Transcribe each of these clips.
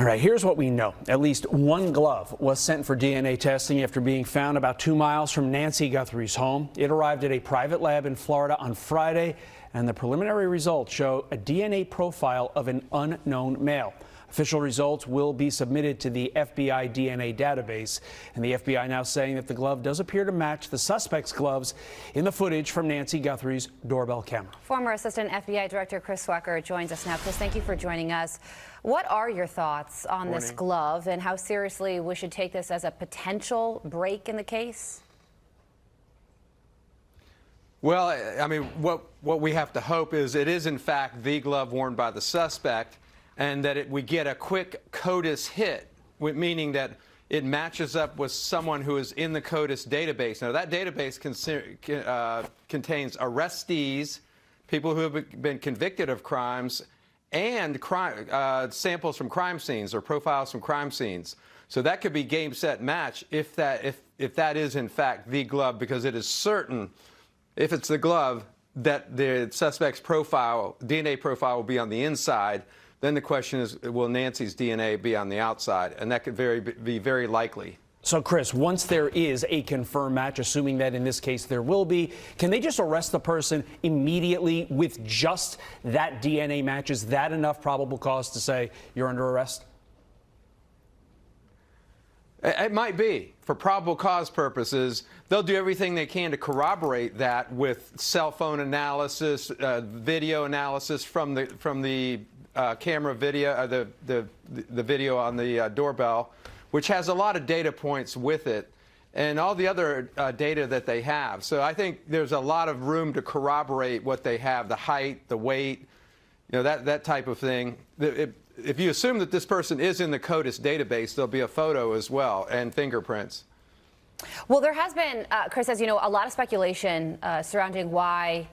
All right, here's what we know. At least one glove was sent for DNA testing after being found about 2 miles from Nancy Guthrie's home. It arrived at a private lab in Florida on Friday, and the preliminary results show a DNA profile of an unknown male. Official results will be submitted to the FBI DNA database, and the FBI now saying that the glove does appear to match the suspect's gloves in the footage from Nancy Guthrie's doorbell camera. Former Assistant FBI Director Chris Swecker joins us now. Chris, thank you for joining us. What are your thoughts on this glove and how seriously we should take this as a potential break in the case? Well, I mean, what we have to hope is it is in fact the glove worn by the suspect, and that we get a quick CODIS hit, meaning that it matches up with someone who is in the CODIS database. Now, that database contains arrestees, people who have been convicted of crimes, and samples from crime scenes or profiles from crime scenes. So that could be game, set, match if that is in fact the glove, because it is certain, if it's the glove, that the suspect's profile, DNA profile, will be on the inside. Then the question is, will Nancy's DNA be on the outside? And that could be very likely. So, Chris, once there is a confirmed match, assuming that in this case there will be, can they just arrest the person immediately with just that DNA match? Is that enough probable cause to say you're under arrest? It might be. For probable cause purposes, they'll do everything they can to corroborate that with cell phone analysis, video analysis from the camera video, the video on the doorbell, which has a lot of data points with it, and all the other data that they have. So I think there's a lot of room to corroborate what they have, the height, the weight, that type of thing. If you assume that this person is in the CODIS database, there'll be a photo as well and fingerprints. Well, there has been, Chris, as you know, a lot of speculation surrounding why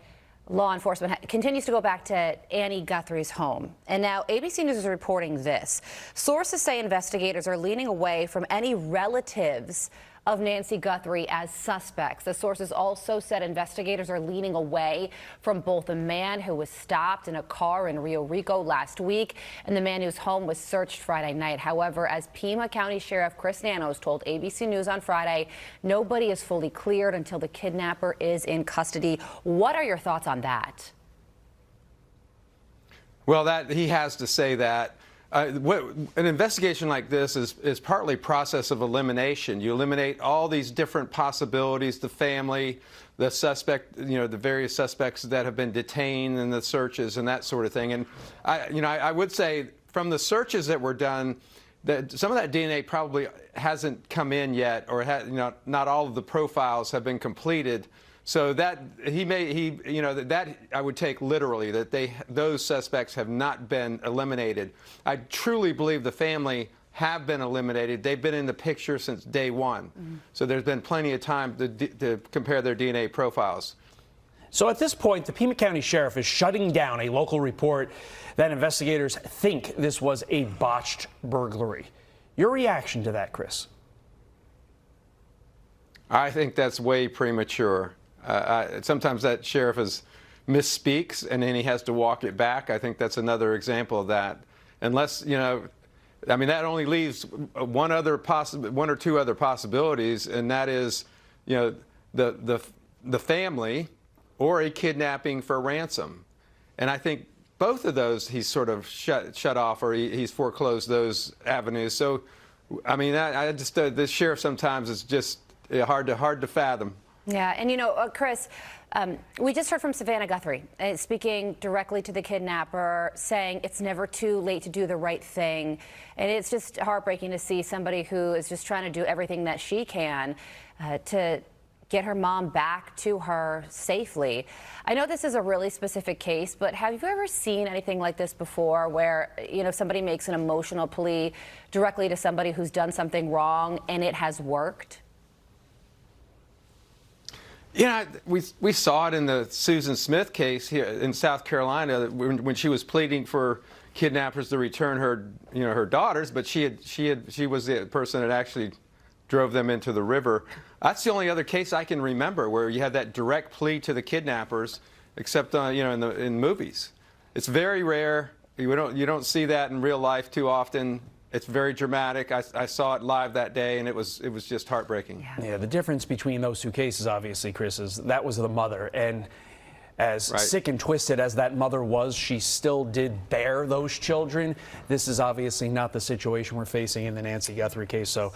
law enforcement continues to go back to Annie Guthrie's home. And now ABC News is reporting this. Sources say investigators are leaning away from any relatives of Nancy Guthrie as suspects. The sources also said investigators are leaning away from both a man who was stopped in a car in Rio Rico last week and the man whose home was searched Friday night. However, as Pima County Sheriff Chris Nanos told ABC News on Friday, nobody is fully cleared until the kidnapper is in custody. What are your thoughts on that? Well, he has to say that. An investigation like this is partly process of elimination. You eliminate all these different possibilities, the family, the suspect, the various suspects that have been detained in the searches and that sort of thing. And I would say from the searches that were done, that some of that DNA probably hasn't come in yet, or not all of the profiles have been completed. So that that I would take literally, that those suspects have not been eliminated. I truly believe the family have been eliminated. They've been in the picture since day one. Mm-hmm. So there's been plenty of time to compare their DNA profiles. So at this point, the Pima County Sheriff is shutting down a local report that investigators think this was a botched burglary. Your reaction to that, Chris? I think that's way premature. Sometimes that sheriff misspeaks and then he has to walk it back. I think that's another example of that. Unless, I mean, that only leaves one or two other possibilities, and that is, the family or a kidnapping for ransom. And I think both of those he's sort of shut off, or he's foreclosed those avenues. So, I mean, this sheriff sometimes is just hard to fathom. Yeah, and Chris, we just heard from Savannah Guthrie speaking directly to the kidnapper, saying it's never too late to do the right thing. And it's just heartbreaking to see somebody who is just trying to do everything that she can to get her mom back to her safely. I know this is a really specific case, but have you ever seen anything like this before, where somebody makes an emotional plea directly to somebody who's done something wrong and it has worked? We saw it in the Susan Smith case here in South Carolina when she was pleading for kidnappers to return her daughters, but she was the person that actually drove them into the river. That's the only other case I can remember where you had that direct plea to the kidnappers, except in movies. It's very rare. You don't see that in real life too often. It's very dramatic. I saw it live that day, and it was just heartbreaking. Yeah, the difference between those two cases, obviously, Chris, is that was the mother, and as sick and twisted as that mother was, she still did bear those children. This is obviously not the situation we're facing in the Nancy Guthrie case. So,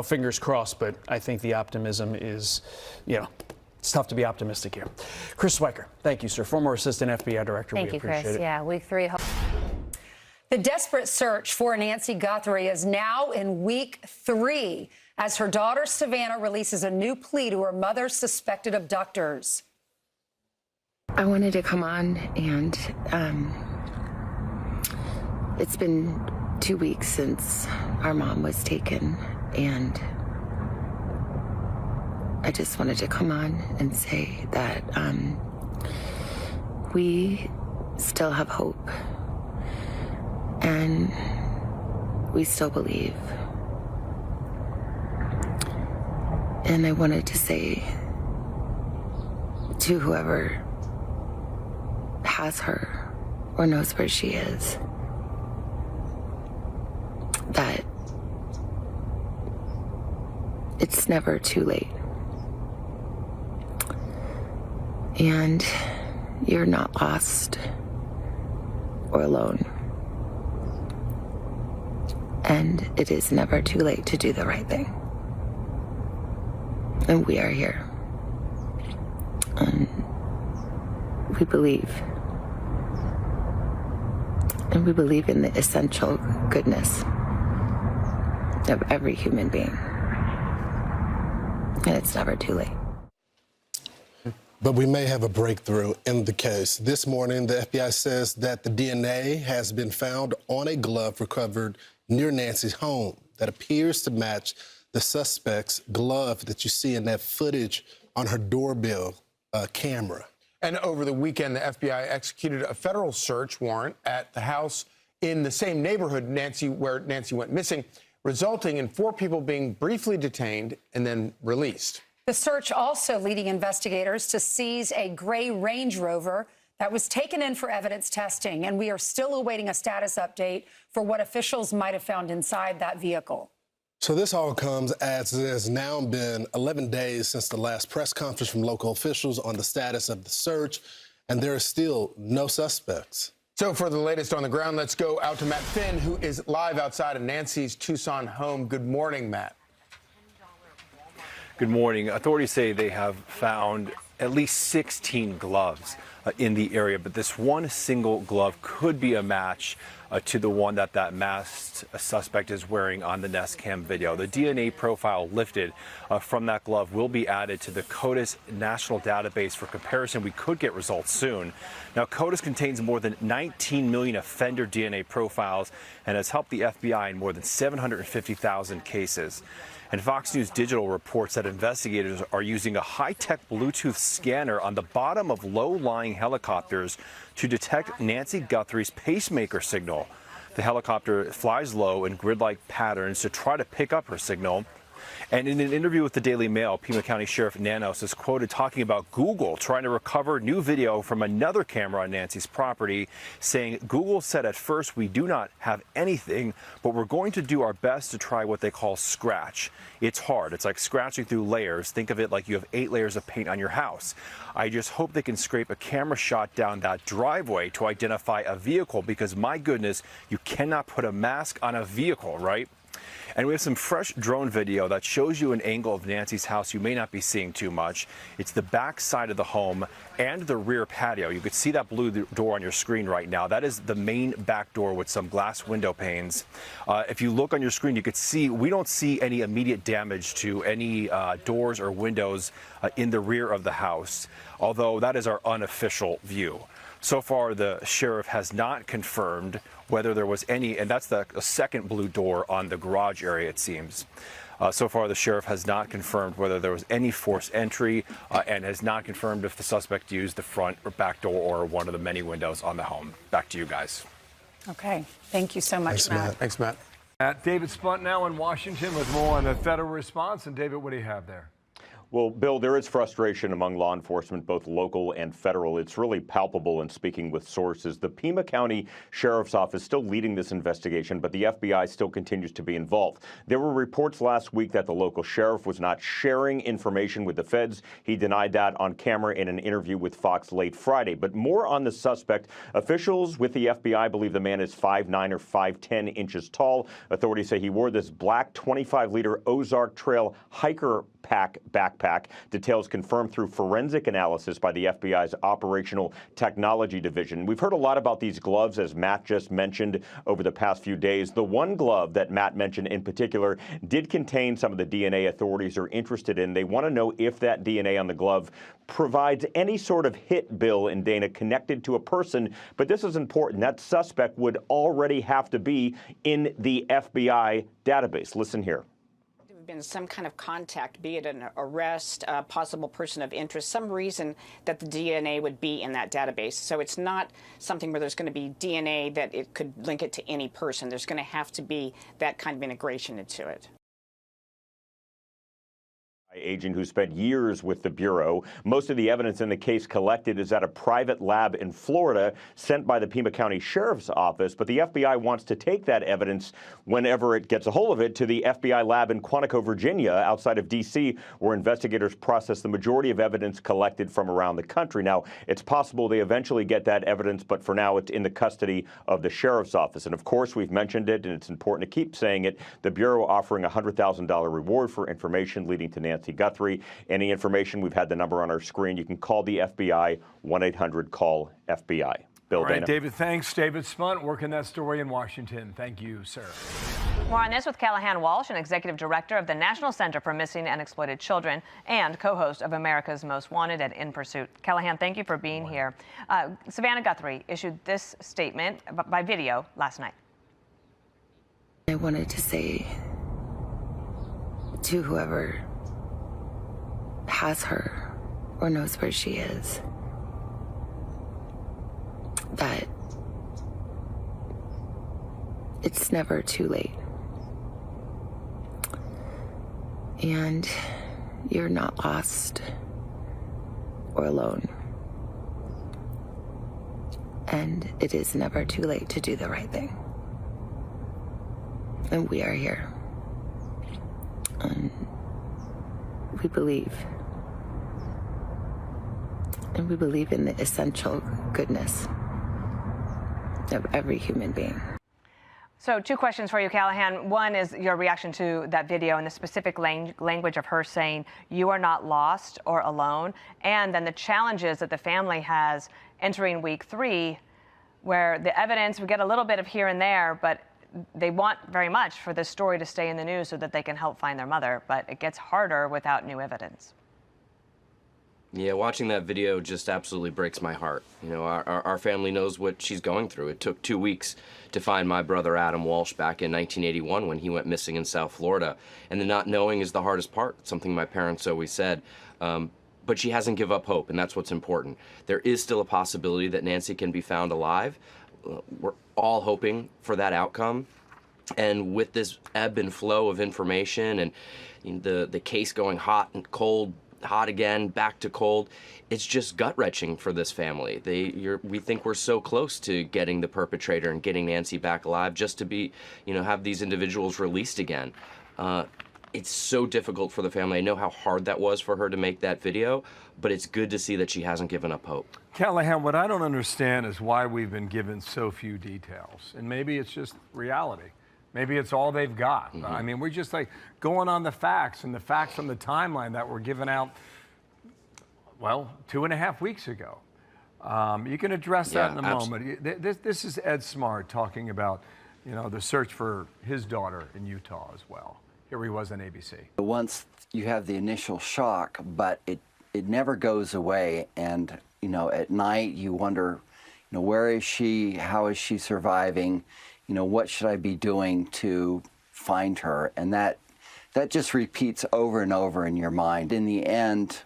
fingers crossed. But I think the optimism is, it's tough to be optimistic here. Chris Swiker, thank you, sir. Former assistant FBI director. Thank you, Chris. Yeah, week 3. The desperate search for Nancy Guthrie is now in week 3 as her daughter Savannah releases a new plea to her mother's suspected abductors. I wanted to come on, and it's been 2 weeks since our mom was taken, and I just wanted to come on and say that we still have hope, and we still believe. And I wanted to say to whoever has her or knows where she is that it's never too late. And you're not lost or alone. And it is never too late to do the right thing. And we are here. And we believe. And we believe in the essential goodness of every human being. And it's never too late. But we may have a breakthrough in the case. This morning, the FBI says that the DNA has been found on a glove recovered near Nancy's home that appears to match the suspect's glove that you see in that footage on her doorbell camera. And over the weekend, the FBI executed a federal search warrant at the house in the same neighborhood where Nancy went missing, resulting in 4 people being briefly detained and then released. The search also leading investigators to seize a gray Range Rover that was taken in for evidence testing, and we are still awaiting a status update for what officials might have found inside that vehicle. So this all comes as it has now been 11 days since the last press conference from local officials on the status of the search, and there are still no suspects. So for the latest on the ground, let's go out to Matt Finn, who is live outside of Nancy's Tucson home. Good morning, Matt. Good morning. Authorities say they have found at least 16 gloves in the area, but this one single glove could be a match to the one that masked suspect is wearing on the Nest Cam video. The DNA profile lifted from that glove will be added to the CODIS national database for comparison. We could get results soon. Now, CODIS contains more than 19 million offender DNA profiles and has helped the FBI in more than 750,000 cases. And Fox News Digital reports that investigators are using a high-tech Bluetooth scanner on the bottom of low-lying helicopters to detect Nancy Guthrie's pacemaker signal. The helicopter flies low in grid-like patterns to try to pick up her signal. And in an interview with the Daily Mail, Pima County Sheriff Nanos is quoted talking about Google trying to recover new video from another camera on Nancy's property, saying Google said at first we do not have anything, but we're going to do our best to try what they call scratch. It's hard. It's like scratching through layers. Think of it like you have 8 layers of paint on your house. I just hope they can scrape a camera shot down that driveway to identify a vehicle, because my goodness, you cannot put a mask on a vehicle, right? And we have some fresh drone video that shows you an angle of Nancy's house you may not be seeing too much. It's the back side of the home and the rear patio. You could see that blue door on your screen right now. That is the main back door with some glass window panes. If you look on your screen, you could see we don't see any immediate damage to any doors or windows in the rear of the house, although that is our unofficial view. So far, the sheriff has not confirmed whether there was any, and that's the second blue door on the garage area, it seems. So far, the sheriff has not confirmed whether there was any forced entry and has not confirmed if the suspect used the front or back door or one of the many windows on the home. Back to you guys. Okay. Thank you so much, Matt. Thanks, Matt. David Spunt now in Washington with more on the federal response. And David, what do you have there? Well, Bill, there is frustration among law enforcement, both local and federal. It's really palpable in speaking with sources. The Pima County Sheriff's Office is still leading this investigation, but the FBI still continues to be involved. There were reports last week that the local sheriff was not sharing information with the feds. He denied that on camera in an interview with Fox late Friday. But more on the suspect. Officials with the FBI believe the man is 5'9" or 5'10" inches tall. Authorities say he wore this black 25-liter Ozark Trail hiker pack backpack. Details confirmed through forensic analysis by the FBI's Operational Technology Division. We've heard a lot about these gloves, as Matt just mentioned, over the past few days. The one glove that Matt mentioned in particular did contain some of the DNA authorities are interested in. They want to know if that DNA on the glove provides any sort of hit, Bill and Dana, connected to a person. But this is important. That suspect would already have to be in the FBI database. Listen here. Been some kind of contact, be it an arrest, a possible person of interest, some reason that the DNA would be in that database. So it's not something where there's going to be DNA that it could link it to any person. There's going to have to be that kind of integration into it. Agent who spent years with the Bureau. Most of the evidence in the case collected is at a private lab in Florida sent by the Pima County Sheriff's Office, but the FBI wants to take that evidence, whenever it gets a hold of it, to the FBI lab in Quantico, Virginia, outside of D.C., where investigators process the majority of evidence collected from around the country. Now, it's possible they eventually get that evidence, but for now it's in the custody of the Sheriff's Office. And of course, we've mentioned it, and it's important to keep saying it, the Bureau offering a $100,000 reward for information leading to Nancy Guthrie. Any information, we've had the number on our screen. You can call the FBI, 1-800-CALL-FBI. Bill, All right, Dana. David, thanks. David Spunt working that story in Washington. Thank you, sir. More on this with Callahan Walsh, an executive director of the National Center for Missing and Exploited Children and co-host of America's Most Wanted and In Pursuit. Callahan, thank you for being here. Savannah Guthrie issued this statement by video last night. I wanted to say to whoever has her or knows where she is that it's never too late. And you're not lost or alone. And it is never too late to do the right thing. And we are here. And we believe. And we believe in the essential goodness of every human being. So 2 questions for you, Callahan. One is your reaction to that video and the specific language of her saying you are not lost or alone, and then the challenges that the family has entering week 3, where the evidence, we get a little bit of here and there, but they want very much for this story to stay in the news so that they can help find their mother, but it gets harder without new evidence. Yeah, watching that video just absolutely breaks my heart. You know, our family knows what she's going through. It took 2 weeks to find my brother Adam Walsh back in 1981 when he went missing in South Florida. And the not knowing is the hardest part, something my parents always said. But she hasn't given up hope, and that's what's important. There is still a possibility that Nancy can be found alive. We're all hoping for that outcome. And with this ebb and flow of information and the case going hot and cold, hot again, back to cold, it's just gut-wrenching for this family. We think we're so close to getting the perpetrator and getting Nancy back alive, just to be, have these individuals released again. It's so difficult for the family. I know how hard that was for her to make that video, but it's good to see that she hasn't given up hope. Callahan, what I don't understand is why we've been given so few details. And maybe it's just reality. Maybe it's all they've got. Mm-hmm. I mean, we're just like going on the facts and the facts on the timeline that were given out, well, 2.5 weeks ago. You can address that in a moment. This is Ed Smart talking about, the search for his daughter in Utah as well. Here he was on ABC. Once you have the initial shock, but it never goes away. And, at night you wonder, where is she? How is she surviving? What should I be doing to find her? And that just repeats over and over in your mind. In the end,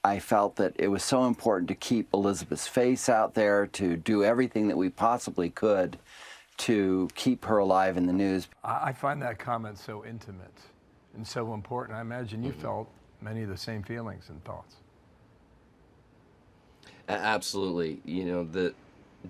I felt that it was so important to keep Elizabeth's face out there, to do everything that we possibly could to keep her alive in the news. I find that comment so intimate and so important. I imagine you felt many of the same feelings and thoughts. Absolutely. You know,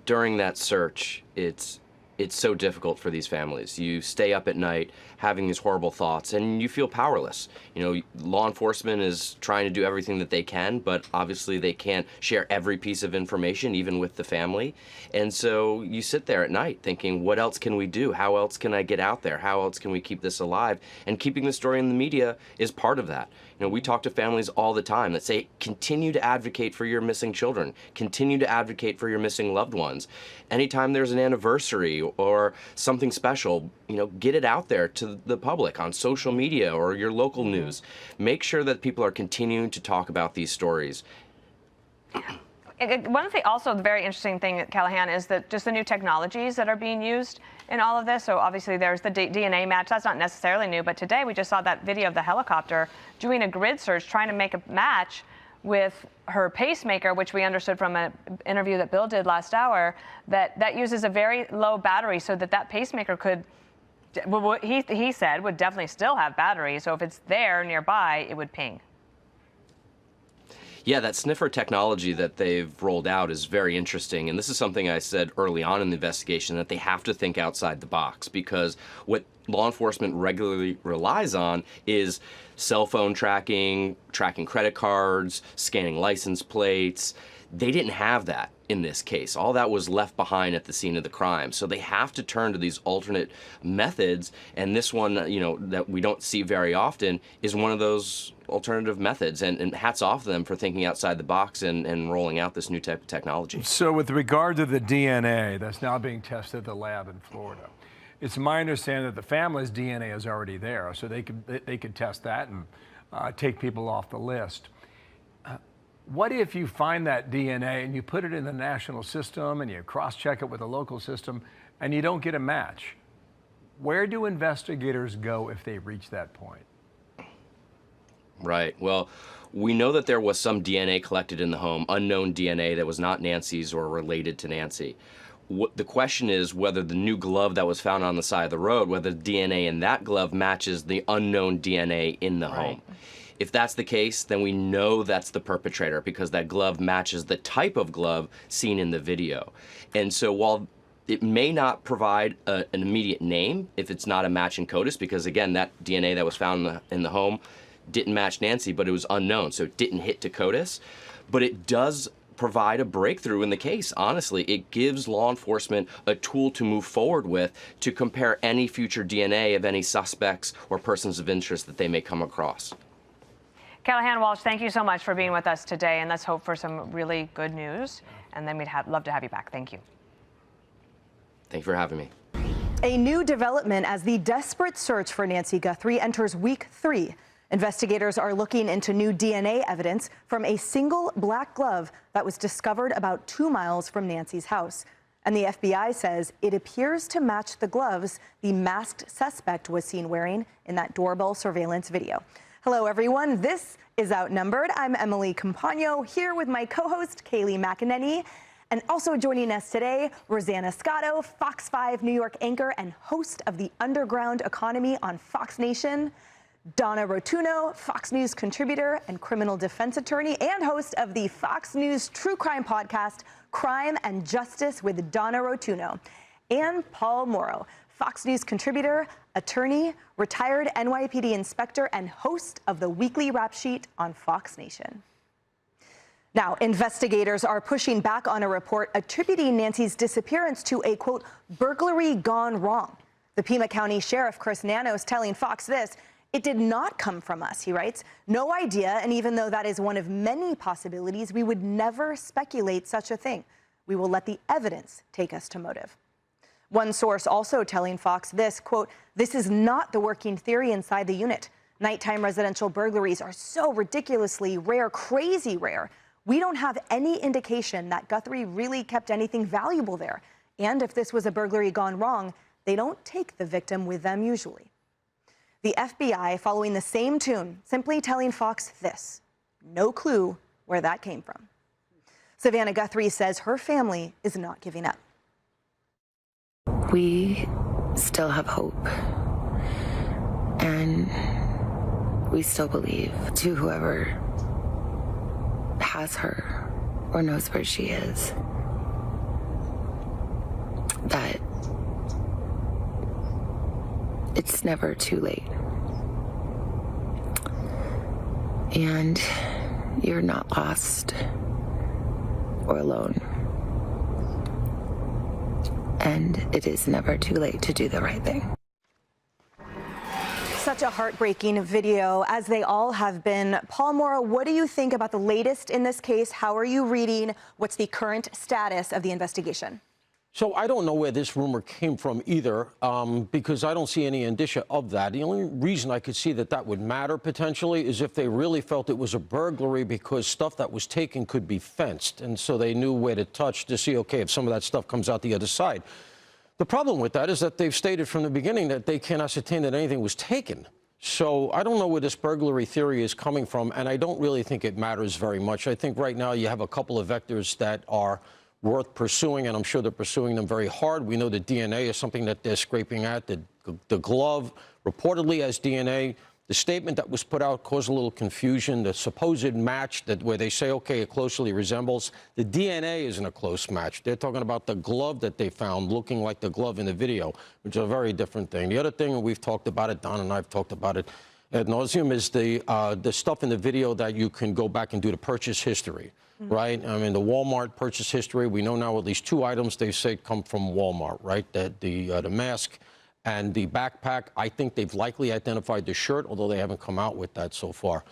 during that search, it's so difficult for these families. You stay up at night having these horrible thoughts and you feel powerless. You know, law enforcement is trying to do everything that they can, but obviously they can't share every piece of information, even with the family. And so you sit there at night thinking, what else can we do? How else can I get out there? How else can we keep this alive? And keeping the story in the media is part of that. You know, we talk to families all the time that say, continue to advocate for your missing children, continue to advocate for your missing loved ones. Anytime there's an anniversary or something special, you know, get it out there to the public on social media or your local news. Make sure that people are continuing to talk about these stories. One of the also very interesting thing, Callahan, is that just the new technologies that are being used in all of this. So obviously there's the DNA match. That's not necessarily new, but today we just saw that video of the helicopter doing a grid search, trying to make a match with her pacemaker, which we understood from an interview that Bill did last hour, that uses a very low battery so that pacemaker could, he said, would definitely still have battery. So if it's there nearby, it would ping. Yeah, that sniffer technology that they've rolled out is very interesting. And this is something I said early on in the investigation, that they have to think outside the box, because what law enforcement regularly relies on is cell phone tracking, tracking credit cards, scanning license plates. They didn't have that in this case. All that was left behind at the scene of the crime. So they have to turn to these alternate methods. And this one, you know, that we don't see very often is one of those alternative methods. And hats off to them for thinking outside the box and rolling out this new type of technology. So with regard to the DNA that's now being tested at the lab in Florida, it's my understanding that the family's DNA is already there, so they could test that and take people off the list. What if you find that DNA and you put it in the national system and you cross-check it with the local system and you don't get a match? Where do investigators go if they reach that point? Right. Well, we know that there was some DNA collected in the home, unknown DNA that was not Nancy's or related to Nancy. The question is whether the new glove that was found on the side of the road, whether the DNA in that glove matches the unknown DNA in the home. If that's the case, then we know that's the perpetrator, because that glove matches the type of glove seen in the video. And so while it may not provide an immediate name if it's not a match in CODIS, because again, that DNA that was found in the home didn't match Nancy, but it was unknown, so it didn't hit to CODIS. But it does provide a breakthrough in the case. Honestly, it gives law enforcement a tool to move forward with to compare any future DNA of any suspects or persons of interest that they may come across. Callahan Walsh, thank you so much for being with us today, and let's hope for some really good news, and then we'd love to have you back. Thank you. Thank you for having me. A new development as the desperate search for Nancy Guthrie enters week 3. Investigators are looking into new DNA evidence from a single black glove that was discovered about 2 miles from Nancy's house. And the FBI says it appears to match the gloves the masked suspect was seen wearing in that doorbell surveillance video. Hello, everyone. This is Outnumbered. I'm Emily Compagno, here with my co-host, Kaylee McEnany. And also joining us today, Rosanna Scotto, Fox 5 New York anchor and host of the Underground Economy on Fox Nation. Donna Rotuno, Fox News contributor and criminal defense attorney and host of the Fox News true crime podcast, Crime and Justice with Donna Rotuno. And Paul Morrow, Fox News contributor, attorney, retired NYPD inspector, and host of the weekly rap sheet on Fox Nation. Now, investigators are pushing back on a report attributing Nancy's disappearance to a, quote, burglary gone wrong. The Pima County Sheriff Chris Nanos telling Fox this: "It did not come from us," he writes. "No idea, and even though that is one of many possibilities, we would never speculate such a thing. We will let the evidence take us to motive." One source also telling Fox this, quote, "This is not the working theory inside the unit. Nighttime residential burglaries are so ridiculously rare, crazy rare. We don't have any indication that Guthrie really kept anything valuable there. And if this was a burglary gone wrong, they don't take the victim with them usually." The FBI, following the same tune, simply telling Fox this: no clue where that came from. Savannah Guthrie says her family is not giving up. We still have hope. And we still believe to whoever has her or knows where she is that it's never too late. And you're not lost or alone. And it is never too late to do the right thing. Such a heartbreaking video, as they all have been. Paul Morrow, what do you think about the latest in this case? How are you reading? What's the current status of the investigation? So I don't know where this rumor came from either, because I don't see any indicia of that. The only reason I could see that that would matter potentially is if they really felt it was a burglary because stuff that was taken could be fenced. And so they knew where to touch to see, okay, if some of that stuff comes out the other side. The problem with that is that they've stated from the beginning that they can't ascertain that anything was taken. So I don't know where this burglary theory is coming from, and I don't really think it matters very much. I think right now you have a couple of vectors that are worth pursuing, and I'm sure they're pursuing them very hard. We know that DNA is something that they're scraping at. The glove reportedly has DNA. The statement that was put out caused a little confusion. The supposed match where they say, okay, it closely resembles. The DNA isn't a close match. They're talking about the glove that they found looking like the glove in the video, which is a very different thing. The other thing, and we've talked about it, Don and I have talked about it ad nauseum, is the stuff in the video that you can go back and do the purchase history. Right? I mean, the Walmart purchase history, we know now at least 2 items they say come from Walmart, right? The mask and the backpack. I think they've likely identified the shirt, although they haven't come out with that so far.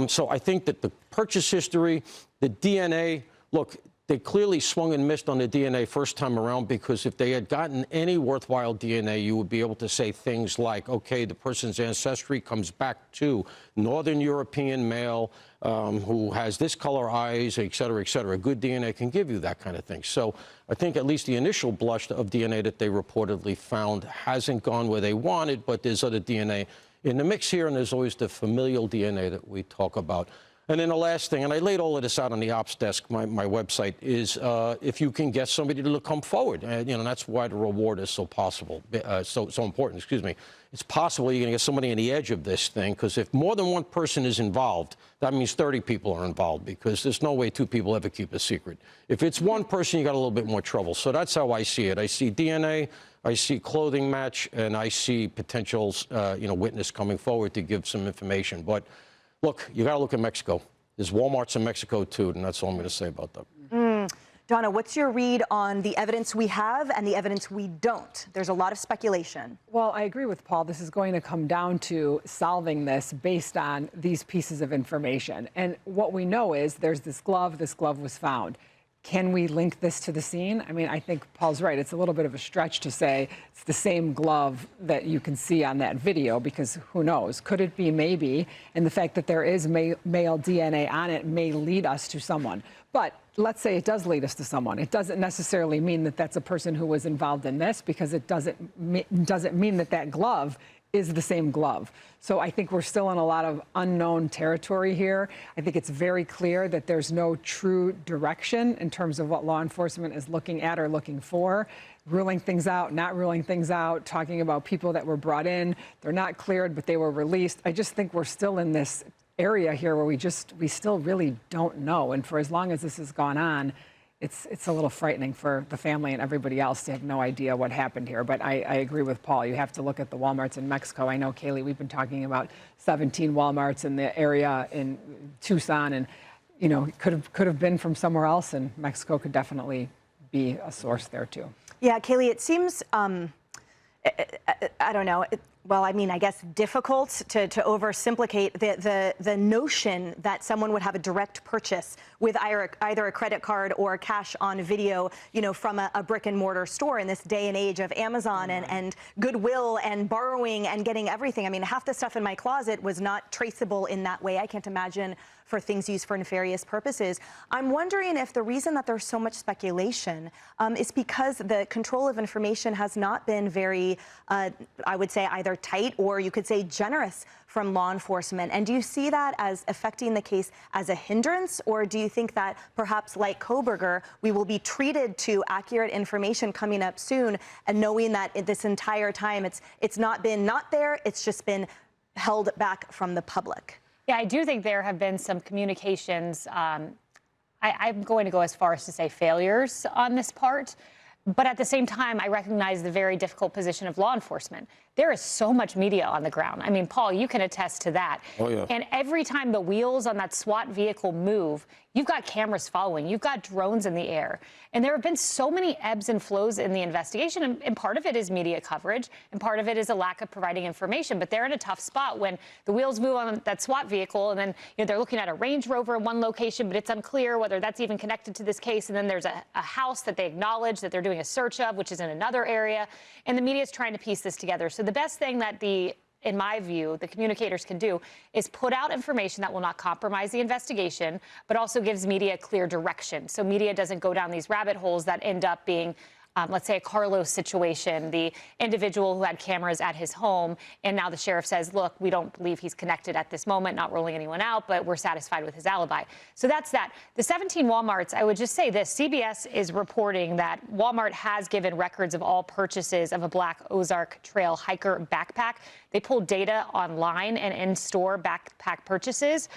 So I think that the purchase history, the DNA, look, they clearly swung and missed on the DNA first time around, because if they had gotten any worthwhile DNA, you would be able to say things like, okay, the person's ancestry comes back to Northern European male who has this color eyes, et cetera, et cetera. Good DNA can give you that kind of thing. So I think at least the initial blush of DNA that they reportedly found hasn't gone where they wanted, but there's other DNA in the mix here, and there's always the familial DNA that we talk about. And then the last thing, and I laid all of this out on the ops desk, my website, is if you can get somebody to come forward. You know, that's why the reward is so important, excuse me. It's possible you're going to get somebody on the edge of this thing, because if more than one person is involved, that means 30 people are involved, because there's no way 2 people ever keep a secret. If it's one person, you got a little bit more trouble. So that's how I see it. I see DNA, I see clothing match, and I see potential, witness coming forward to give some information. But look, you got to look at Mexico. There's Walmarts in Mexico, too, and that's all I'm going to say about that. Donna, what's your read on the evidence we have and the evidence we don't? There's a lot of speculation. Well, I agree with Paul. This is going to come down to solving this based on these pieces of information. And what we know is there's this glove was found. Can we link this to the scene? I mean, I think Paul's right. It's a little bit of a stretch to say it's the same glove that you can see on that video, because who knows? Could it be? Maybe. And the fact that there is male DNA on it may lead us to someone. But let's say it does lead us to someone. It doesn't necessarily mean that that's a person who was involved in this, because it doesn't mean that that glove is the same glove. So I think we're still in a lot of unknown territory here. I think it's very clear that there's no true direction in terms of what law enforcement is looking at or looking for, ruling things out, not ruling things out, talking about people that were brought in. They're not cleared, but they were released. I just think we're still in this area here where we still really don't know. And for as long as this has gone on, it's a little frightening for the family and everybody else to have no idea what happened here. But I agree with Paul. You have to look at the Walmarts in Mexico. I know, Kaylee, we've been talking about 17 Walmarts in the area in Tucson, and could have been from somewhere else, and Mexico could definitely be a source there too. Yeah, Kaylee, it seems I don't know. Well, I mean, I guess difficult to oversimplify the notion that someone would have a direct purchase with either a credit card or cash on video, from a brick and mortar store in this day and age of Amazon and Goodwill and borrowing and getting everything. I mean, half the stuff in my closet was not traceable in that way. I can't imagine for things used for nefarious purposes. I'm wondering if the reason that there's so much speculation is because the control of information has not been very, I would say, either tight or you could say generous from law enforcement. And do you see that as affecting the case as a hindrance, or do you think that perhaps like Kohberger, we will be treated to accurate information coming up soon and knowing that this entire time it's not been not there, it's just been held back from the public. Yeah, I do think there have been some communications. I'm going to go as far as to say failures on this part. But at the same time, I recognize the very difficult position of law enforcement. There is so much media on the ground. I mean, Paul, you can attest to that. Oh, yeah. And every time the wheels on that SWAT vehicle move, you've got cameras following, you've got drones in the air. And there have been so many ebbs and flows in the investigation. And part of it is media coverage, and part of it is a lack of providing information. But they're in a tough spot when the wheels move on that SWAT vehicle, and then they're looking at a Range Rover in one location, but it's unclear whether that's even connected to this case. And then there's a house that they acknowledge that they're doing a search of, which is in another area. And the media is trying to piece this together. So the best thing that in my view, the communicators can do is put out information that will not compromise the investigation, but also gives media clear direction. So media doesn't go down these rabbit holes that end up being, let's say, a Carlos situation, the individual who had cameras at his home, and now the sheriff says, look, we don't believe he's connected at this moment, not ruling anyone out, but we're satisfied with his alibi. So that's that. The 17 Walmarts, I would just say this, CBS is reporting that Walmart has given records of all purchases of a black Ozark Trail hiker backpack. They pulled data online and in-store backpack purchases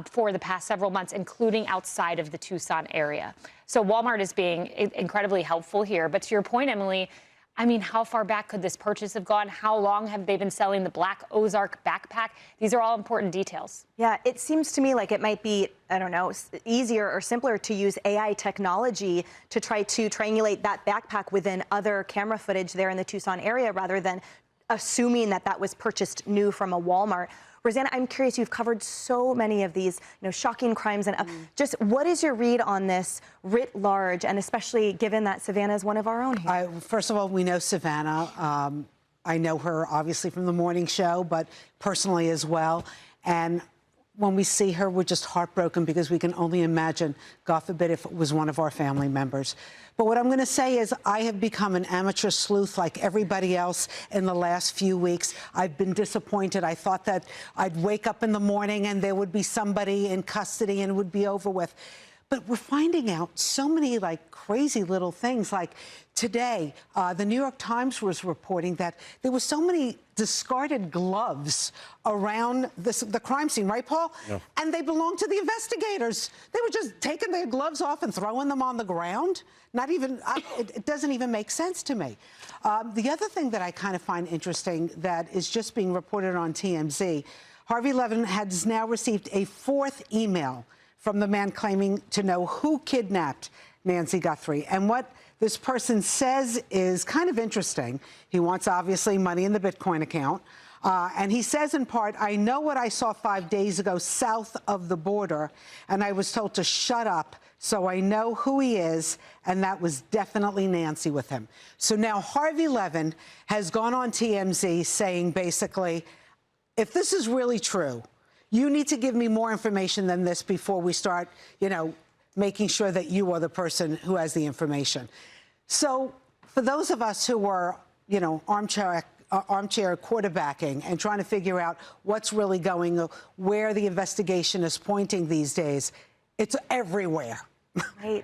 for the past several months, including outside of the Tucson area. So Walmart is being incredibly helpful here. But to your point, Emily, I mean, how far back could this purchase have gone? How long have they been selling the black Ozark backpack? These are all important details. Yeah, it seems to me like it might be, I don't know, easier or simpler to use AI technology to try to triangulate that backpack within other camera footage there in the Tucson area rather than assuming that that was purchased new from a Walmart. Rosanna, I'm curious, you've covered so many of these, shocking crimes, and just what is your read on this writ large, and especially given that Savannah is one of our own here? First of all, we know Savannah. I know her obviously from the morning show, but personally as well. And when we see her, we're just heartbroken because we can only imagine, God forbid, if it was one of our family members. But what I'm going to say is I have become an amateur sleuth like everybody else in the last few weeks. I've been disappointed. I thought that I'd wake up in the morning and there would be somebody in custody and it would be over with. But we're finding out so many crazy little things. Like today, the New York Times was reporting that there were so many discarded gloves around the crime scene, right, Paul? Yeah. And they belonged to the investigators. They were just taking their gloves off and throwing them on the ground. Not even, it doesn't even make sense to me. The other thing that I kind of find interesting that is just being reported on TMZ, Harvey Levin has now received a 4th email from the man claiming to know who kidnapped Nancy Guthrie. And what this person says is kind of interesting. He wants, obviously, money in the Bitcoin account. And he says, in part, I know what I saw 5 days ago south of the border, and I was told to shut up, so I know who he is, and that was definitely Nancy with him. So now Harvey Levin has gone on TMZ saying, basically, if this is really true, you need to give me more information than this before we start, making sure that you are the person who has the information. So for those of us who are, armchair quarterbacking and trying to figure out what's really going on, where the investigation is pointing these days, it's everywhere. Right.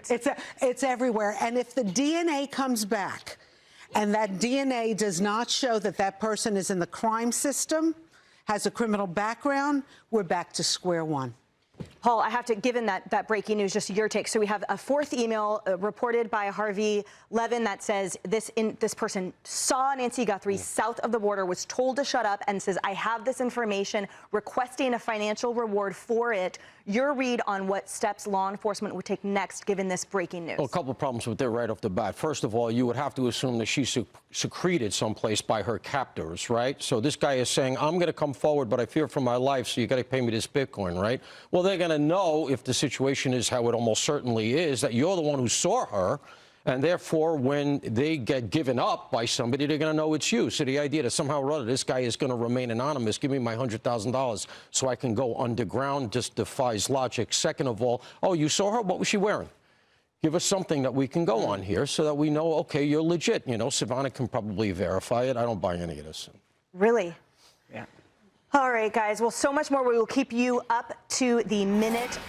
It's everywhere. And if the DNA comes back and that DNA does not show that that person is in the crime system, has a criminal background, we're back to square one. Paul, I have to, given that breaking news, just your take. So we have a 4th email reported by Harvey Levin that says this person saw Nancy Guthrie south of the border, was told to shut up, and says, I have this information, requesting a financial reward for it. Your read on what steps law enforcement would take next, given this breaking news? Well, a couple of problems with that right off the bat. First of all, you would have to assume that she's secreted someplace by her captors, right? So this guy is saying, I'm going to come forward, but I fear for my life, so you got to pay me this Bitcoin, right? Well, they're going to know, if the situation is how it almost certainly is, that you're the one who saw her, and therefore when they get given up by somebody, they're going to know it's you. So the idea that somehow or other this guy is going to remain anonymous, give me my $100,000 so I can go underground, just defies logic. Second of all, oh, you saw her? What was she wearing? Give us something that we can go on here so that we know, okay, you're legit. Savannah can probably verify it. I don't buy any of this. Really? Yeah. All right, guys. Well, so much more. We will keep you up to the minute.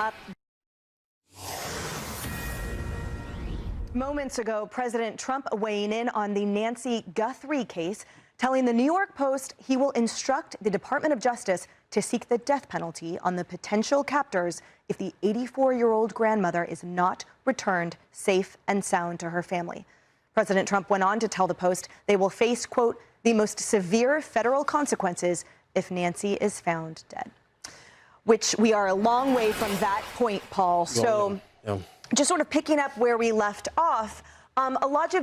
Moments ago, President Trump weighing in on the Nancy Guthrie case, telling the New York Post he will instruct the Department of Justice to seek the death penalty on the potential captors if the 84-year-old grandmother is not returned safe and sound to her family. President Trump went on to tell the Post they will face, quote, the most severe federal consequences if Nancy is found dead. Which we are a long way from that point, Paul. So just sort of picking up where we left off, a lot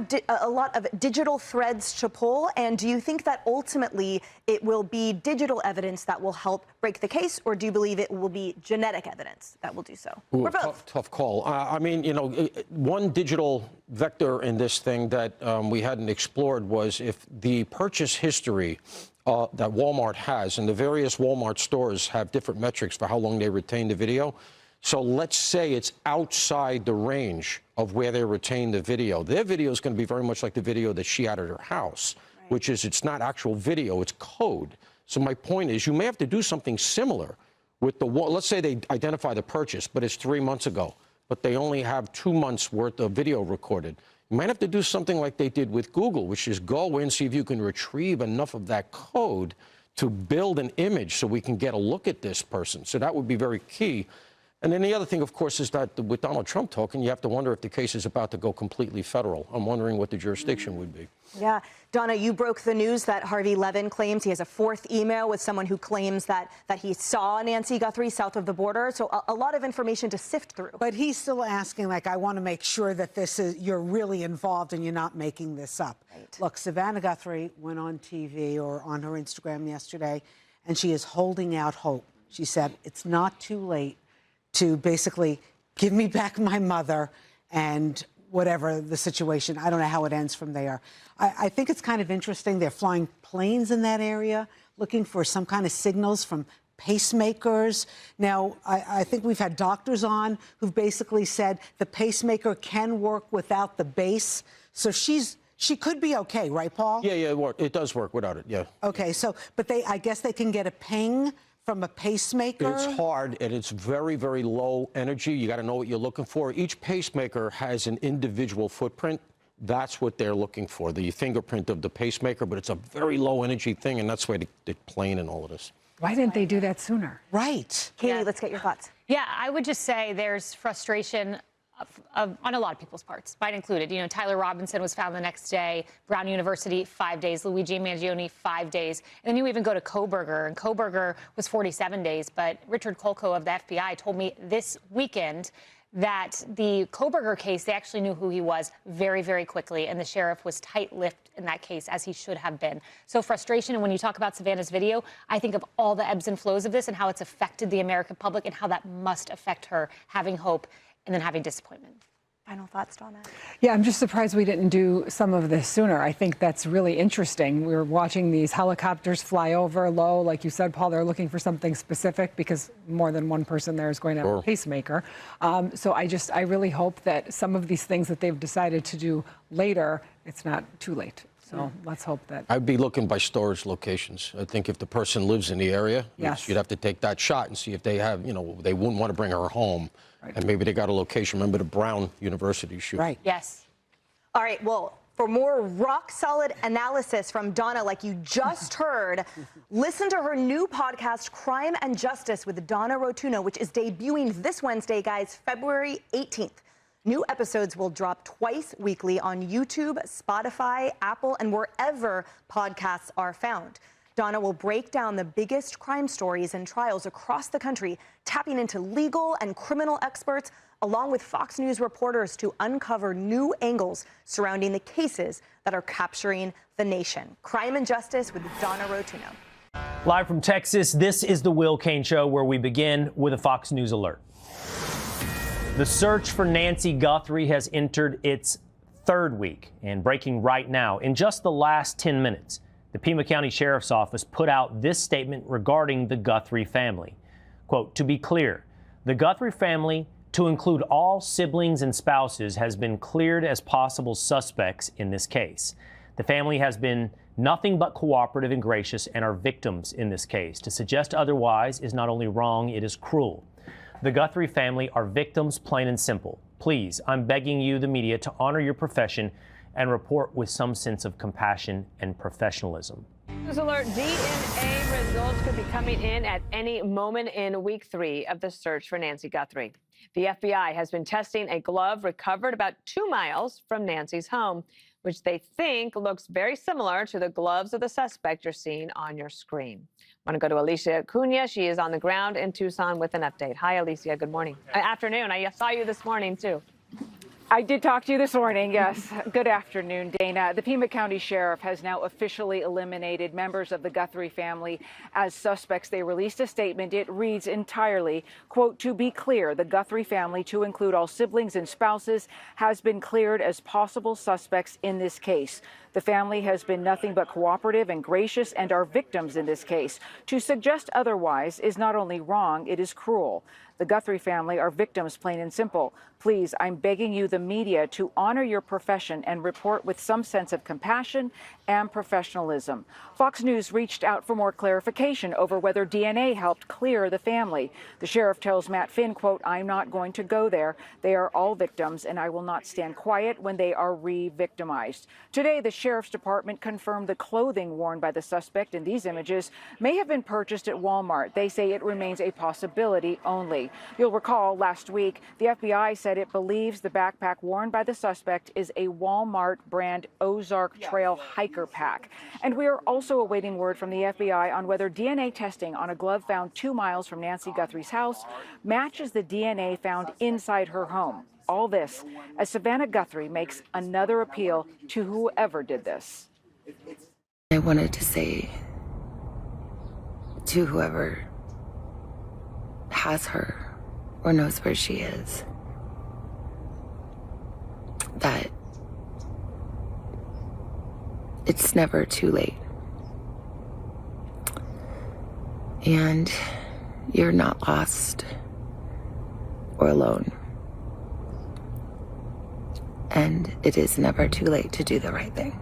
of digital threads to pull. And do you think that ultimately it will be digital evidence that will help break the case, or do you believe it will be genetic evidence that will do so? Or both? Tough call. I mean, you know, one digital vector in this thing that we hadn't explored was if the purchase history that Walmart has, and the various Walmart stores have different metrics for how long they retain the video. So let's say it's outside the range of where they retain the video. Their video is going to be very much like the video that she had at her house, which is it's not actual video, it's code. So my point is you may have to do something similar with the, let's say they identify the purchase, but it's 3 months ago, but they only have 2 months worth of video recorded. You might have to do something like they did with Google, which is go in, see if you can retrieve enough of that code to build an image so we can get a look at this person. So that would be very key. And then the other thing, of course, is that with Donald Trump talking, you have to wonder if the case is about to go completely federal. I'm wondering what the jurisdiction would be. Yeah. Donna, you broke the news that Harvey Levin claims he has a fourth email with someone who claims that he saw Nancy Guthrie south of the border. So a lot of information to sift through. But he's still asking, like, I want to make sure that this is, you're really involved and you're not making this up. Right. Look, Savannah Guthrie went on TV or on her Instagram yesterday, and she is holding out hope. She said, it's not too late to basically give me back my mother and whatever the situation. I don't know how it ends from there. I think it's kind of interesting. They're flying planes in that area, looking for some kind of signals from pacemakers. Now, I think we've had doctors on who've basically said the pacemaker can work without the base. So she could be okay, right, Paul? Yeah, it does work without it, yeah. Okay, so, but I guess they can get a ping from a pacemaker? It's hard, and it's very, very low energy. You got to know what you're looking for. Each pacemaker has an individual footprint. That's what they're looking for, the fingerprint of the pacemaker, but it's a very low energy thing, and that's why they're playing in all of this. Why didn't they do that sooner? Right. Katie, let's get your thoughts. Yeah, I would just say there's frustration on a lot of people's parts, mine included. You know, Tyler Robinson was found the next day, Brown University, 5 days, Luigi Mangione, 5 days. And then you even go to Kohberger, and Kohberger was 47 days. But Richard Kolko of the FBI told me this weekend that the Kohberger case, they actually knew who he was very, very quickly, and the sheriff was tight-lipped in that case, as he should have been. So frustration, and when you talk about Savannah's video, I think of all the ebbs and flows of this and how it's affected the American public and how that must affect her having hope and then having disappointment. Final thoughts, Donna? Yeah, I'm just surprised we didn't do some of this sooner. I think that's really interesting. We were watching these helicopters fly over low. Like you said, Paul, they're looking for something specific because more than one person there is going to have a pacemaker. So I really hope that some of these things that they've decided to do later, it's not too late. So let's hope that. I'd be looking by storage locations. I think if the person lives in the area, yes, you'd have to take that shot and see if they have, you know, they wouldn't want to bring her home. Right. And maybe they got a location. Remember the Brown University shoot? Right. Yes. All right. Well, for more rock-solid analysis from Donna, like you just heard, listen to her new podcast, Crime and Justice with Donna Rotuno, which is debuting this Wednesday, guys, February 18th. New episodes will drop twice weekly on YouTube, Spotify, Apple, and wherever podcasts are found. Donna will break down the biggest crime stories and trials across the country, tapping into legal and criminal experts, along with Fox News reporters to uncover new angles surrounding the cases that are capturing the nation. Crime and Justice with Donna Rotuno. Live from Texas, this is the Will Cain Show, where we begin with a Fox News alert. The search for Nancy Guthrie has entered its third week, and breaking right now, in just the last 10 minutes, the Pima County Sheriff's Office put out this statement regarding the Guthrie family. Quote, to be clear, the Guthrie family, to include all siblings and spouses, has been cleared as possible suspects in this case. The family has been nothing but cooperative and gracious and are victims in this case. To suggest otherwise is not only wrong, it is cruel. The Guthrie family are victims, plain and simple. Please, I'm begging you, the media, to honor your profession and report with some sense of compassion and professionalism. News alert, DNA results could be coming in at any moment in week 3 of the search for Nancy Guthrie. The FBI has been testing a glove recovered about 2 miles from Nancy's home, which they think looks very similar to the gloves of the suspect you're seeing on your screen. I want to go to Alicia Cunha. She is on the ground in Tucson with an update. Hi, Alicia. Good morning. Afternoon. I saw you this morning, too. I did talk to you this morning, yes. Good afternoon, Dana. The Pima County Sheriff has now officially eliminated members of the Guthrie family as suspects. They released a statement. It reads entirely, quote, "To be clear, the Guthrie family, to include all siblings and spouses, has been cleared as possible suspects in this case. The family has been nothing but cooperative and gracious and are victims in this case. To suggest otherwise is not only wrong, it is cruel. The Guthrie family are victims, plain and simple. Please, I'm begging you, the media, to honor your profession and report with some sense of compassion and professionalism." Fox News reached out for more clarification over whether DNA helped clear the family. The sheriff tells Matt Finn, quote, "I'm not going to go there. They are all victims, and I will not stand quiet when they are re-victimized." Today, the sheriff's department confirmed the clothing worn by the suspect in these images may have been purchased at Walmart. They say it remains a possibility only. You'll recall last week, the FBI said it believes the backpack worn by the suspect is a Walmart brand Ozark Trail hiker pack. And we are also awaiting word from the FBI on whether DNA testing on a glove found 2 miles from Nancy Guthrie's house matches the DNA found inside her home. All this as Savannah Guthrie makes another appeal to whoever did this. I wanted to say to whoever has her or knows where she is that it's never too late. And you're not lost or alone. And it is never too late to do the right thing.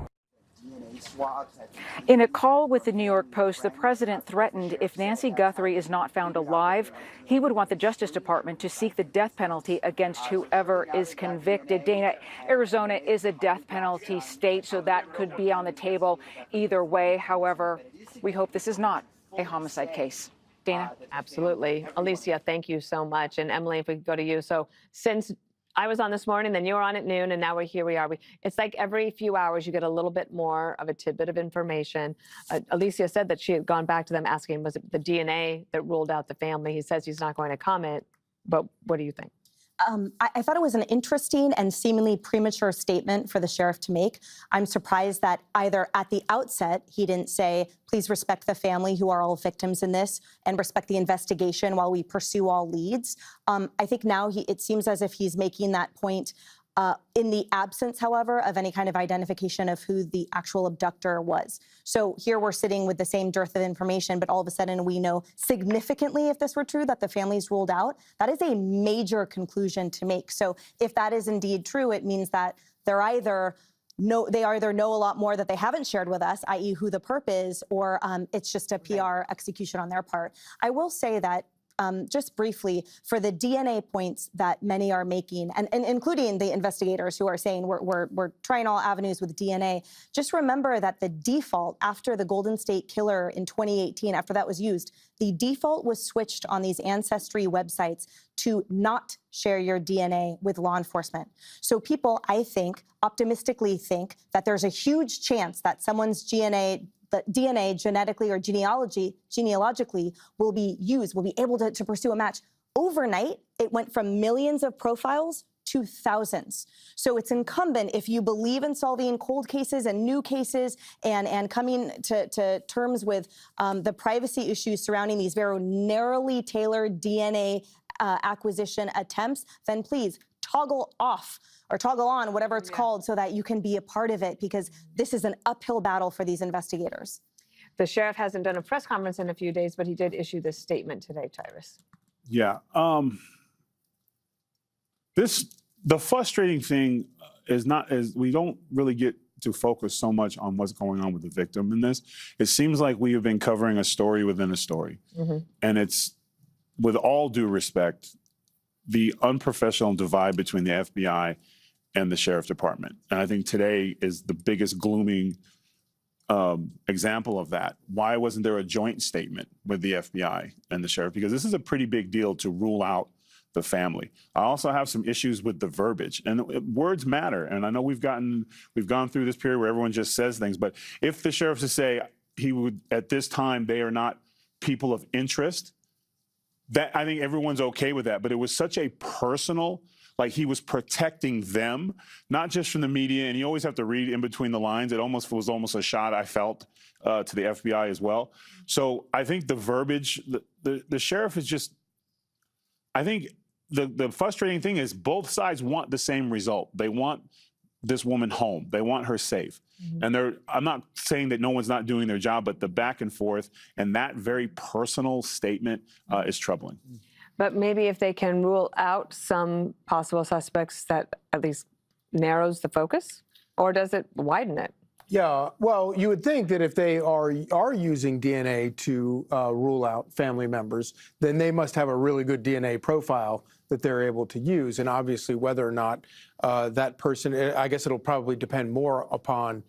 In a call with the New York Post, the president threatened if Nancy Guthrie is not found alive, he would want the Justice Department to seek the death penalty against whoever is convicted. Dana, Arizona is a death penalty state, so that could be on the table either way. However, we hope this is not a homicide case. Dana? Absolutely. Alicia, thank you so much. And Emily, if we could go to you. So since I was on this morning, then you were on at noon, and now here we are. It's like every few hours you get a little bit more of a tidbit of information. Alicia said that she had gone back to them asking, was it the DNA that ruled out the family? He says he's not going to comment, but what do you think? I thought it was an interesting and seemingly premature statement for the sheriff to make. I'm surprised that either at the outset, he didn't say, please respect the family who are all victims in this and respect the investigation while we pursue all leads. I think now it seems as if he's making that point in the absence, however, of any kind of identification of who the actual abductor was. So here we're sitting with the same dearth of information, but all of a sudden we know significantly, if this were true, that the family's ruled out. That is a major conclusion to make. So if that is indeed true, it means that they either know a lot more that they haven't shared with us, i.e. who the perp is, or it's just a PR execution on their part. I will say that just briefly, for the DNA points that many are making, and including the investigators who are saying we're trying all avenues with DNA, just remember that the default after the Golden State Killer in 2018, after that was used, the default was switched on these ancestry websites to not share your DNA with law enforcement. So people, I think, optimistically think that there's a huge chance that someone's DNA genetically or genealogically will be used, will be able to pursue a match. Overnight, it went from millions of profiles to thousands. So it's incumbent, if you believe in solving cold cases and new cases and coming to terms with the privacy issues surrounding these very narrowly tailored DNA acquisition attempts, then please toggle off or toggle on, whatever it's called, so that you can be a part of it, because this is an uphill battle for these investigators. The sheriff hasn't done a press conference in a few days, but he did issue this statement today, Tyrus. Yeah. The frustrating thing is we don't really get to focus so much on what's going on with the victim in this. It seems like we have been covering a story within a story. Mm-hmm. And it's, with all due respect, the unprofessional divide between the FBI and the sheriff's department. And I think today is the biggest glooming example of that. Why wasn't there a joint statement with the FBI and the sheriff? Because this is a pretty big deal to rule out the family. I also have some issues with the verbiage, and words matter. And I know we've gone through this period where everyone just says things, but if the sheriff to say he would, at this time, they are not people of interest, that I think everyone's okay with that. But it was such a personal, like he was protecting them, not just from the media. And you always have to read in between the lines. It was almost a shot I felt to the FBI as well. So I think the verbiage, the sheriff is just, I think the frustrating thing is both sides want the same result. They want this woman home. They want her safe. And I'm not saying that no one's not doing their job, but the back and forth and that very personal statement is troubling. But maybe if they can rule out some possible suspects, that at least narrows the focus, or does it widen it? Yeah, well, you would think that if they are using DNA to rule out family members, then they must have a really good DNA profile that they're able to use. And obviously, whether or not that person, I guess it'll probably depend more upon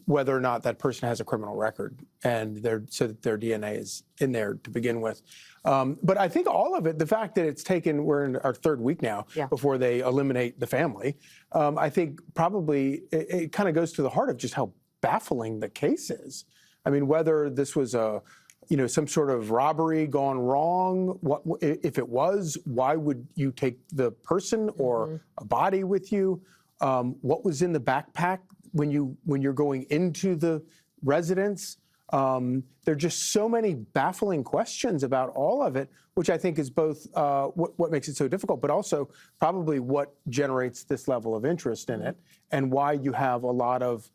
whether or not that person has a criminal record, and so that their DNA is in there to begin with. But I think all of it, the fact that it's taken, we're in our third week now before they eliminate the family, I think probably it kind of goes to the heart of just how baffling the case is. I mean, whether this was some sort of robbery gone wrong, if it was, why would you take the person or a body with you? What was in the backpack when you're going into the residence? There are just so many baffling questions about all of it, which I think is both what makes it so difficult, but also probably what generates this level of interest in it, and why you have a lot of,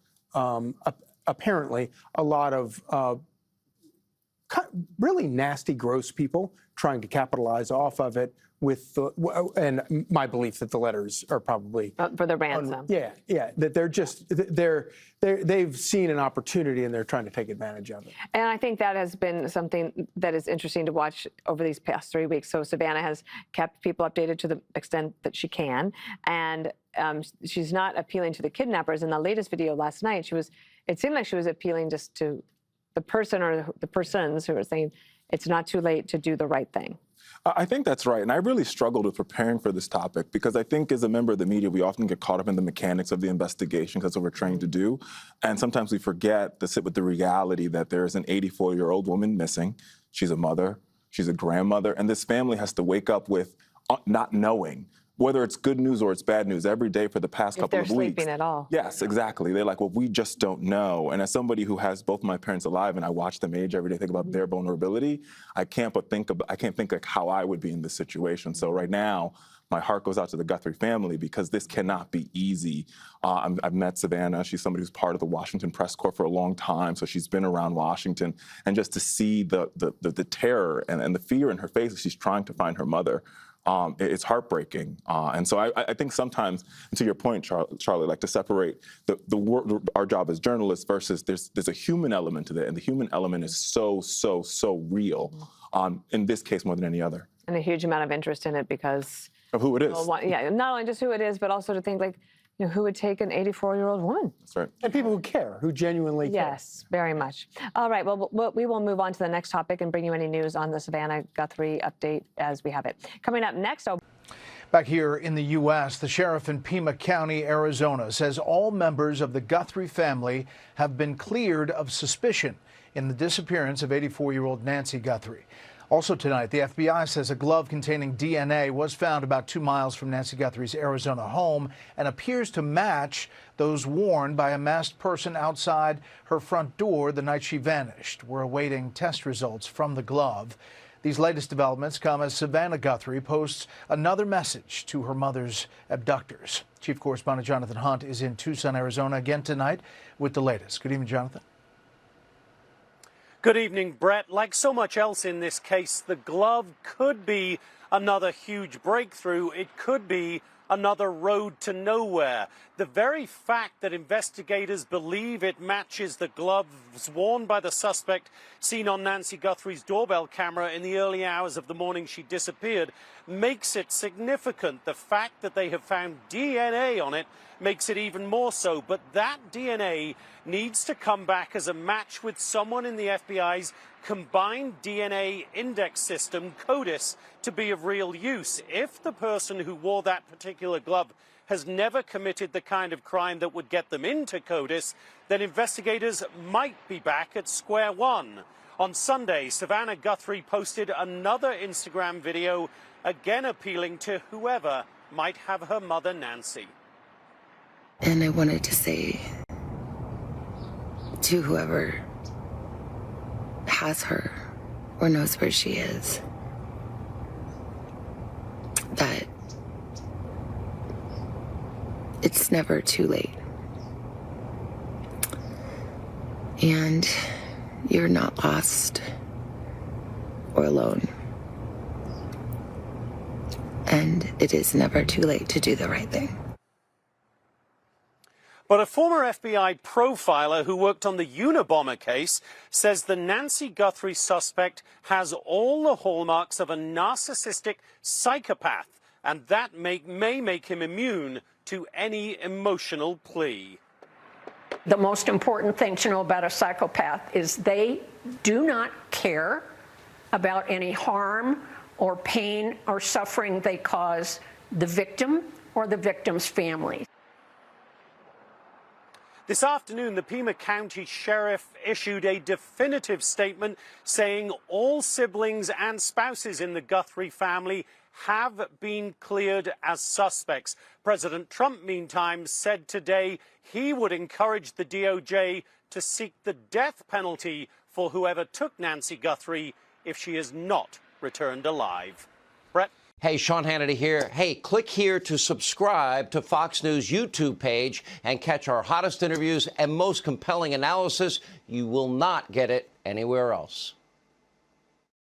apparently, a lot of really nasty, gross people trying to capitalize off of it with and my belief that the letters are probably for the ransom. That they've seen an opportunity and they're trying to take advantage of it. And I think that has been something that is interesting to watch over these past 3 weeks. So Savannah has kept people updated to the extent that she can, and she's not appealing to the kidnappers. In the latest video last night, it seemed like she was appealing just to the person or the persons who are saying it's not too late to do the right thing. I think that's right. And I really struggled with preparing for this topic because I think as a member of the media, we often get caught up in the mechanics of the investigation because that's what we're trained to do. And sometimes we forget to sit with the reality that there is an 84-year-old woman missing. She's a mother, she's a grandmother, and this family has to wake up with not knowing whether it's good news or it's bad news every day for the past couple of weeks. If they're sleeping at all. Yes, exactly. They're like, well, we just don't know. And as somebody who has both my parents alive and I watch them age every day, think about their vulnerability, I can't think like how I would be in this situation. So right now, my heart goes out to the Guthrie family because this cannot be easy. I've met Savannah. She's somebody who's part of the Washington press corps for a long time, so she's been around Washington. And just to see the terror and the fear in her face as she's trying to find her mother, it's heartbreaking. And so I think sometimes, and to your point, Charlie, like to separate our job as journalists versus there's a human element to that, and the human element is so real, in this case more than any other. And a huge amount of interest in it because of who it is. Not only just who it is, but also to think like, who would take an 84-year-old woman? That's right. And people who care, who genuinely care. Yes, very much. All right, well, we will move on to the next topic and bring you any news on the Savannah Guthrie update as we have it. Coming up next. Back here in the U.S., the sheriff in Pima County, Arizona, says all members of the Guthrie family have been cleared of suspicion in the disappearance of 84-year-old Nancy Guthrie. Also tonight, the FBI says a glove containing DNA was found about 2 miles from Nancy Guthrie's Arizona home and appears to match those worn by a masked person outside her front door the night she vanished. We're awaiting test results from the glove. These latest developments come as Savannah Guthrie posts another message to her mother's abductors. Chief Correspondent Jonathan Hunt is in Tucson, Arizona again tonight with the latest. Good evening, Jonathan. Good evening, Brett. Like so much else in this case, the glove could be another huge breakthrough. It could be another road to nowhere. The very fact that investigators believe it matches the gloves worn by the suspect seen on Nancy Guthrie's doorbell camera in the early hours of the morning she disappeared makes it significant. The fact that they have found DNA on it makes it even more so. But that DNA needs to come back as a match with someone in the FBI's combined DNA index system, CODIS, to be of real use. If the person who wore that particular glove has never committed the kind of crime that would get them into CODIS, then investigators might be back at square one. On Sunday, Savannah Guthrie posted another Instagram video, again appealing to whoever might have her mother Nancy. And I wanted to say to whoever has her or knows where she is that it's never too late. And you're not lost or alone. And it is never too late to do the right thing. But a former FBI profiler who worked on the Unabomber case says the Nancy Guthrie suspect has all the hallmarks of a narcissistic psychopath, and that may make him immune to any emotional plea. The most important thing to know about a psychopath is they do not care about any harm or pain or suffering they cause the victim or the victim's family. This afternoon, the Pima County Sheriff issued a definitive statement saying all siblings and spouses in the Guthrie family have been cleared as suspects. President Trump, meantime, said today he would encourage the DOJ to seek the death penalty for whoever took Nancy Guthrie if she is not returned alive. Brett? Hey, Sean Hannity here. Hey, click here to subscribe to Fox News YouTube page and catch our hottest interviews and most compelling analysis. You will not get it anywhere else.